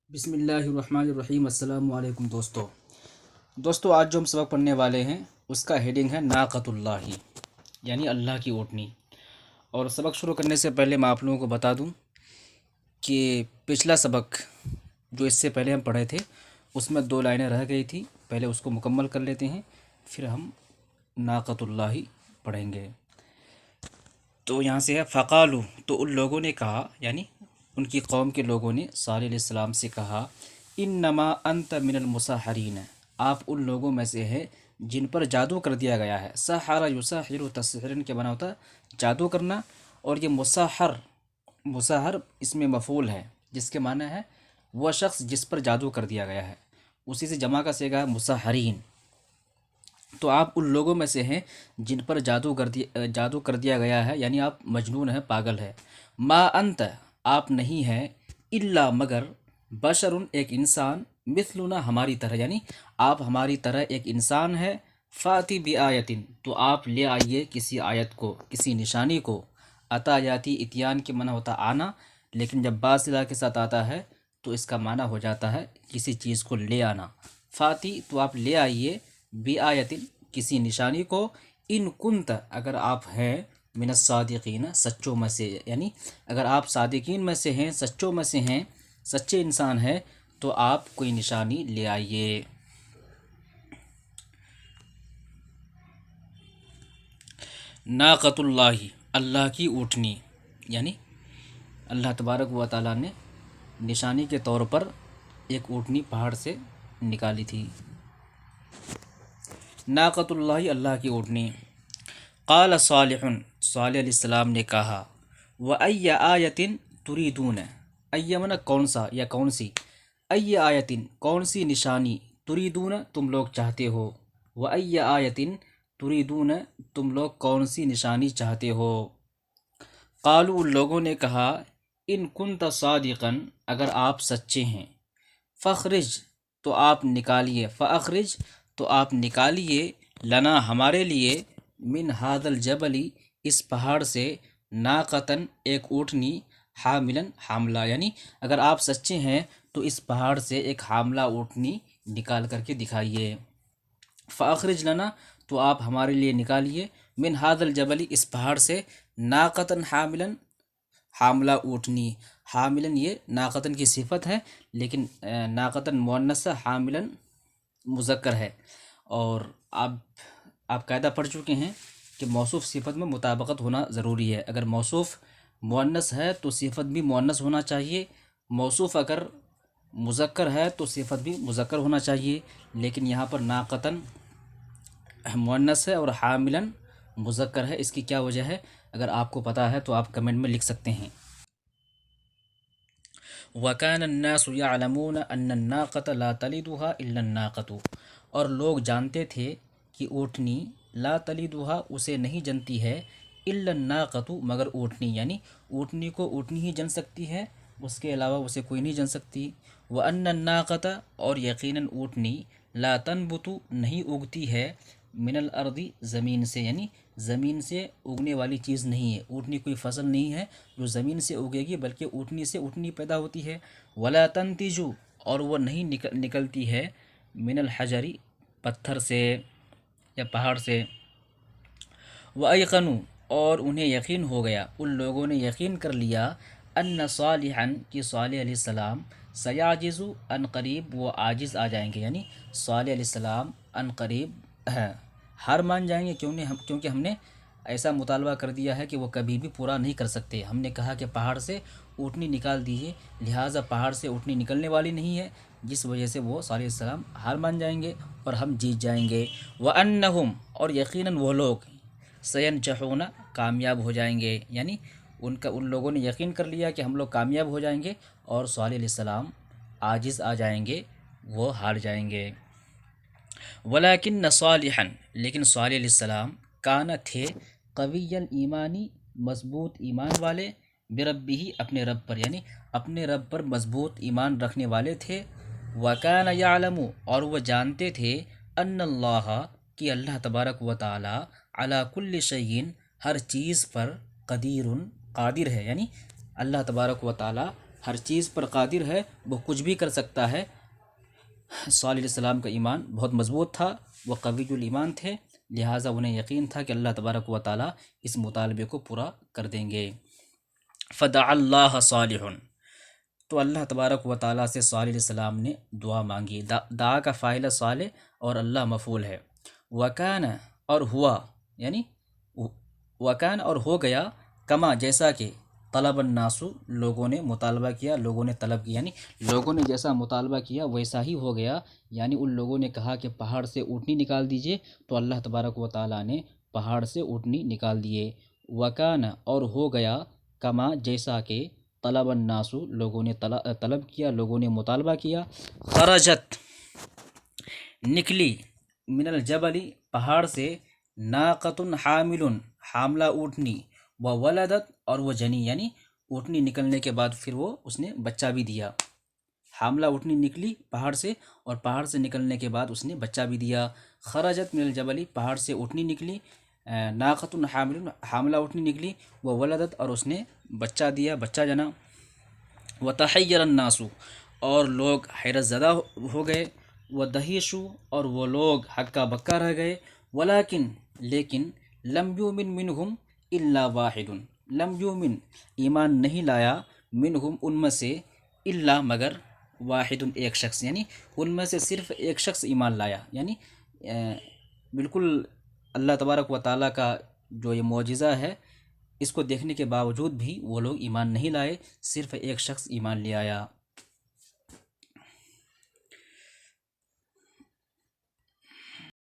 بسم اللہ الرحمن الرحیم۔ السلام علیکم دوستو آج جو ہم سبق پڑھنے والے ہیں اس کا ہیڈنگ ہے ناقۃ اللہ، یعنی اللہ کی اونٹنی۔ اور سبق شروع کرنے سے پہلے میں آپ لوگوں کو بتا دوں کہ پچھلا سبق جو اس سے پہلے ہم پڑھے تھے اس میں 2 لائنیں رہ گئی تھی، پہلے اس کو مکمل کر لیتے ہیں پھر ہم ناقۃ اللہ پڑھیں گے۔ تو یہاں سے ہے فقالو، تو ان لوگوں نے کہا، یعنی ان کی قوم کے لوگوں نے صالح علیہ السلام سے کہا، انما انت من المسحرین، آپ ان لوگوں میں سے ہے جن پر جادو کر دیا گیا ہے۔ سحر یسحر تسحیرا کے معنی ہوتا ہے جادو کرنا، اور یہ مسحر اس میں مفعول ہے جس کے معنی ہے وہ شخص جس پر جادو کر دیا گیا ہے، اسی سے جمع کا صیغہ ہے مسحرین۔ تو آپ ان لوگوں میں سے ہیں جن پر جادو کر دیا گیا ہے، یعنی آپ مجنون ہیں، پاگل ہے۔ ما انت، آپ نہیں ہیں، الا مگر، بشر ایک انسان، مثلنا ہماری طرح، یعنی آپ ہماری طرح ایک انسان ہے۔ فاتی بآیتن، تو آپ لے آئیے کسی آیت کو، کسی نشانی کو۔ عطا یاتی، اتیان کے معنی ہوتا آنا، لیکن جب با صلہ کے ساتھ آتا ہے تو اس کا معنی ہو جاتا ہے کسی چیز کو لے آنا۔ فاتی، تو آپ لے آئیے، بآیتن، کسی نشانی کو، ان کنت، اگر آپ ہیں، من الصادقین، سچوں میں سے، یعنی اگر آپ صادقین میں سے ہیں، سچوں میں سے ہیں، سچے انسان ہیں، تو آپ کوئی نشانی لے آئیے۔ ناقۃ اللہ، اللہ کی اونٹنی، یعنی اللہ تبارک و تعالیٰ نے نشانی کے طور پر ایک اونٹنی پہاڑ سے نکالی تھی۔ ناقۃ اللہ، اللہ کی اونٹنی۔ قال صالح، صالح علیہ السلام نے کہا، وَأَيَّ آیَةٍ تُرِيدُونَ، اَيَّ معنی کون سا یا کون سی، اَيَّ آیَةٍ کون سی نشانی، تُرِيدُونَ تم لوگ چاہتے ہو، وَأَيَّ آیَةٍ تُرِيدُونَ تم لوگ کون سی نشانی چاہتے ہو۔ قالوا، ان لوگوں نے کہا، ان کنت صادقا، اگر آپ سچے ہیں، فخرج، تو آپ نکالیے، فاخرج، تو آپ نکالیے، لنا، ہمارے لیے، من ھذا الجبل، اس پہاڑ سے، ناقتن، ایک اونٹنی، حاملن، حاملہ، یعنی اگر آپ سچے ہیں تو اس پہاڑ سے ایک حاملہ اونٹنی نکال کر کے دکھائیے۔ فاخرج لنا، تو آپ ہمارے لیے نکالیے، من ھذا الجبل، اس پہاڑ سے، ناقتن حاملن، حاملہ اونٹنی۔ حاملن یہ ناقتن کی صفت ہے، لیکن ناقتن مؤنث ہے، حاملن مذکر ہے۔ اور آپ قاعدہ پڑھ چکے ہیں کہ موصوف صفت میں مطابقت ہونا ضروری ہے۔ اگر موصوف مؤنث ہے تو صفت بھی مؤنث ہونا چاہیے، موصوف اگر مذکر ہے تو صفت بھی مذکر ہونا چاہیے، لیکن یہاں پر ناقتن مؤنث ہے اور حاملن مذکر ہے۔ اس کی کیا وجہ ہے، اگر آپ کو پتہ ہے تو آپ کمنٹ میں لکھ سکتے ہیں۔ وَكَانَ النَّاسُ يَعْلَمُونَ أَنَّ النَّاقَةَ لَا تَلِدُهَا إِلَّا النَّاقَةُ، اور لوگ جانتے تھے کہ اونٹنی، لا تلدها، اسے نہیں جنتی ہے، الا الناقۃ، مگر اونٹنی، یعنی اونٹنی کو اونٹنی ہی جن سکتی ہے، اس کے علاوہ اسے کوئی نہیں جن سکتی۔ وَأَنَّ النَّاقَةَ، اور یقیناً اونٹنی، لا تنبت، نہیں اگتی ہے، من الارض، زمین سے، یعنی زمین سے اگنے والی چیز نہیں ہے، اونٹنی کوئی فصل نہیں ہے جو زمین سے اگے گی، بلکہ اونٹنی سے اونٹنی پیدا ہوتی ہے۔ ولا تنتج، اور وہ نہیں نکلتی ہے، من الحجر، پتھر سے یا پہاڑ سے۔ وَأَيْقَنُوا، اور انہیں یقین ہو گیا، ان لوگوں نے یقین کر لیا، ان صالحا، کہ صالح علیہ السلام، سیعجز، ان قریب وہ عاجز آ جائیں گے، یعنی صالح علیہ السلام ان قریب ہار مان جائیں گے، کیونکہ ہم نے ایسا مطالبہ کر دیا ہے کہ وہ کبھی بھی پورا نہیں کر سکتے۔ ہم نے کہا کہ پہاڑ سے اونٹنی نکال دیجیے، لہٰذا پہاڑ سے اونٹنی نکلنے والی نہیں ہے، جس وجہ سے وہ صالح علیہ السلام ہار مان جائیں گے اور ہم جیت جائیں گے۔ وَأَنَّهُمْ، اور یقیناً وہ لوگ، سینجحون، کامیاب ہو جائیں گے، یعنی ان لوگوں نے یقین کر لیا کہ ہم لوگ کامیاب ہو جائیں گے اور صالح علیہ السلام عاجز آ جائیں گے، وہ ہار جائیں گے۔ ولیکن صالحا، لیکن صالح علیہ السلام، کان، تھے، قوی الایمانی، مضبوط ایمان والے، بربہ، اپنے رب پر، یعنی اپنے رب پر مضبوط ایمان رکھنے والے تھے۔ وکان یعلم، اور وہ جانتے تھے، ان اللہ، کہ اللہ تبارک و تعالی، علی کل شیء، ہر چیز پر، قدیر، قادر ہے، یعنی اللہ تبارک و تعالی ہر چیز پر قادر ہے، وہ کچھ بھی کر سکتا ہے۔ صالح علیہ السلام کا ایمان بہت مضبوط تھا، وہ قوی الایمان تھے، لہٰذا انہیں یقین تھا کہ اللہ تبارک و تعالیٰ اس مطالبے کو پورا کر دیں گے۔ فدعا اللہ صالح، تو اللہ تبارک و تعالیٰ سے صالح علیہ السلام نے دعا مانگی۔ دعا کا فاعل ہے صالح اور اللہ مفعول ہے۔ وکان، اور ہوا، یعنی وکان اور ہو گیا، کما جیسا کہ طلب الناس لوگوں نے مطالبہ کیا، لوگوں نے طلب کیا، یعنی لوگوں نے جیسا مطالبہ کیا ویسا ہی ہو گیا۔ یعنی ان لوگوں نے کہا کہ پہاڑ سے اونٹنی نکال دیجئے، تو اللہ تبارک و تعالیٰ نے پہاڑ سے اونٹنی نکال دیے۔ وکان، اور ہو گیا، کما جیسا کہ طلب الناس لوگوں نے طلب کیا، لوگوں نے مطالبہ کیا۔ خرجت، نکلی، من الجبل، پہاڑ سے، ناقۃ حامل، حاملہ اونٹنی، وولدت، اور وہ جنی، یعنی اونٹنی نکلنے کے بعد پھر وہ اس نے بچہ بھی دیا۔ حاملہ اونٹنی نکلی پہاڑ سے، اور پہاڑ سے نکلنے کے بعد اس نے بچہ بھی دیا۔ خرجت من الجبل، پہاڑ سے اونٹنی نکلی، ناقۃ حامل، حاملہ اونٹنی نکلی، وولدت، اور اس نے بچہ دیا، بچہ جنا۔ وتحیر الناس، اور لوگ حیرت زدہ ہو گئے۔ ودہیشوا، اور وہ لوگ ہکا بکا رہ گئے۔ ولیکن، لیکن، لم یؤمن منہم الا واحد، لم یؤمن، ایمان نہیں لایا، منہم، ان میں سے، الا، مگر، واحد، ایک شخص، یعنی ان میں سے صرف ایک شخص ایمان لایا۔ یعنی بالکل اللہ تبارک و تعالیٰ کا جو یہ معجزہ ہے، اس کو دیکھنے کے باوجود بھی وہ لوگ ایمان نہیں لائے، صرف ایک شخص ایمان لے آیا۔